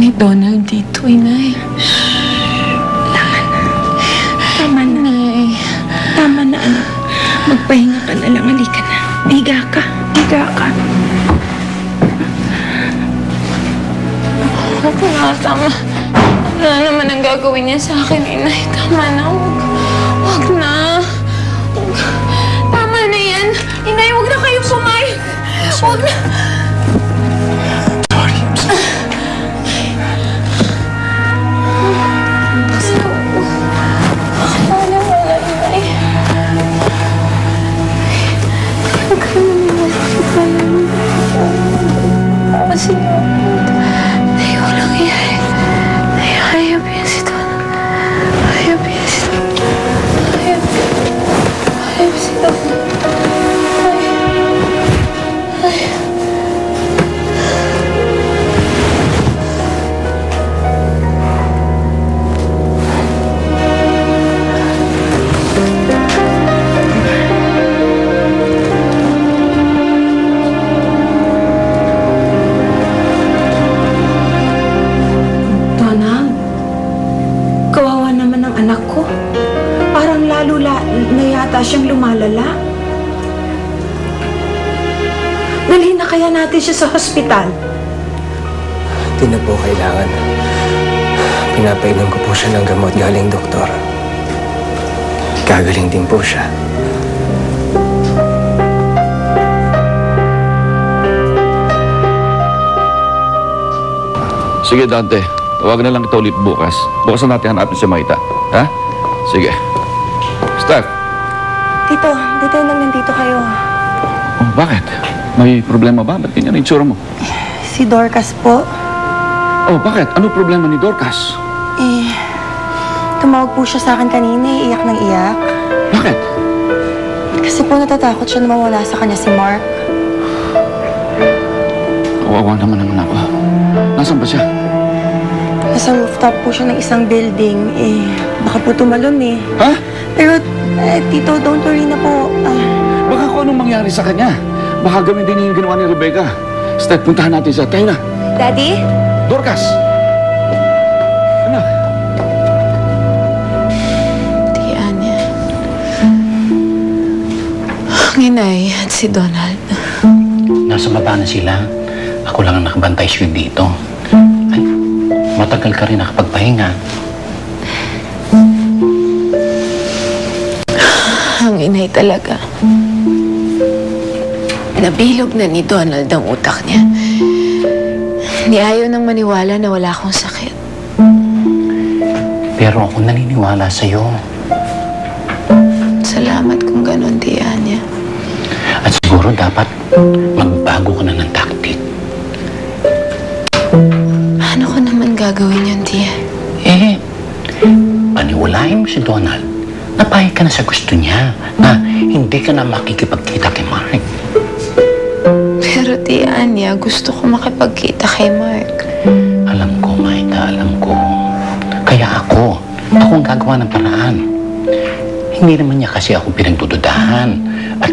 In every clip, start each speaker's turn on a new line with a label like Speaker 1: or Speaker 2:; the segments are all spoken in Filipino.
Speaker 1: ni Donald dito, Inay.
Speaker 2: Tama na.
Speaker 1: Inay.
Speaker 2: Tama na, anak. Magpahinga ka na lang. Halika na. Higa ka. Higa ka.
Speaker 1: Tama. Wala naman ang gagawin niya sa akin, Inay. Tama na. Huwag na. Tama na yan. Inay, huwag na kayo pumayag. Huwag na.
Speaker 3: Sorry.
Speaker 1: Wala, Inay. Huwag ka naman. Kasi, Nay, walang iyari. Nay, hayop yan si Donald. Hayop yan si Donald. Hayop si Donald.
Speaker 2: Donald, kawawa naman ang anak ko. Parang lalo na yata siyang lumalala. Dalhin na kaya natin siya sa hospital.
Speaker 3: Hindi na po kailangan. Pinapainom ko po siya ng gamot galing doktor. Gagaling din po siya.
Speaker 4: Sige, Dante. Tawagan na lang kita ulit bukas. Bukas na natin hanapin si Maita. Ha? Sige. Steph.
Speaker 2: Tito, buti lang nandito kayo.
Speaker 4: Oh, bakit? May problema ba? Ba't ganyan ang itsura mo?
Speaker 2: Si Dorcas po,
Speaker 4: Oh, bakit? Ano problema ni Dorcas?
Speaker 2: tumawag po siya sa akin kanina, iyak ng iyak.
Speaker 4: Bakit?
Speaker 2: Kasi po natatakot siya na mawala sa kanya si Mark.
Speaker 4: Kawawa naman ang anak ko. Nasaan ba siya?
Speaker 2: Nasa rooftop po siya ng isang building. Baka po tumalon eh.
Speaker 4: Ha?
Speaker 2: Pero, Tito, don't worry na po.
Speaker 4: Baka kung anong mangyari sa kanya. Baka gawin din yung ginawa ni Rebecca. Steph, puntahan natin siya. Tayo na.
Speaker 2: Daddy?
Speaker 4: Dorcas! Anak.
Speaker 1: Tianya. Ang inay at si Donald.
Speaker 5: Nasa baba na sila. Ako lang ang nakabantay siya dito. Ay, matagal ka rin nakapagpahinga.
Speaker 1: Ang inay talaga. Nabilog na ni Donald ang utak niya. Hindi ayaw nang maniwala na wala akong sakit.
Speaker 5: Pero ako naniniwala sa'yo.
Speaker 1: Salamat kung ganon, Tianya.
Speaker 5: At siguro dapat magbago ka na ng taktik.
Speaker 1: Ano ko naman gagawin yun, Tia?
Speaker 5: Paniwalain mo si Donald. Napayag ka na sa gusto niya na hindi ka na makikipagkita kay Mark.
Speaker 1: Pero Tianya, gusto ko makipagkita kay Mark.
Speaker 5: Alam ko, Maita, alam ko. Kaya ako ang gagawa ng paraan. Hindi naman niya kasi ako pinagdududahan. At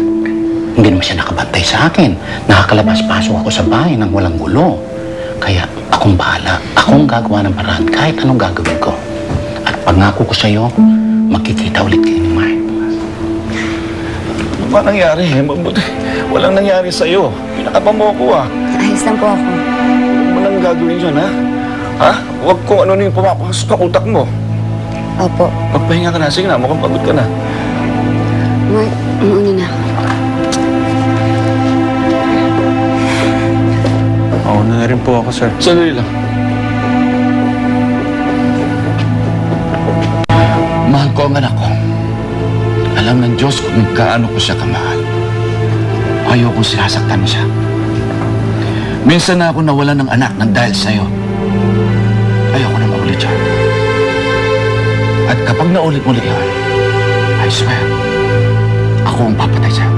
Speaker 5: hindi naman siya nakabantay sa akin. Nakakalabas-pasok ako sa bahay nang walang gulo. Kaya akong bahala. Akong gagawa ng paraan kahit anong gagawin ko. At pangako ko sa'yo, magkikita ulit kayo ni Mark.
Speaker 4: Ano ba nangyari? Mabuti. Walang nangyari sa'yo. Pinakapa mo ako, ah.
Speaker 2: Ayos lang po ako.
Speaker 4: Huwag mo nang gagawin yun, ha? Ha? Huwag kung ano yung pumapasok sa utak mo.
Speaker 2: Opo.
Speaker 4: Magpahinga ka na. Sige na, mukhang pagod ka na.
Speaker 2: Mark, umuuna na ako.
Speaker 3: Mauna na rin po ako, sir.
Speaker 4: Sandali lang. Mahal ko ang anak ko. Alam ng Diyos kung gaano ko siya kamahal. Ayaw kong sinasaktan siya. Minsan na ako nawalan ng anak nang dahil sa'yo. Ayaw ko na maulit siya. At kapag naulit-ulit yun, I swear, ako ang papatay siya.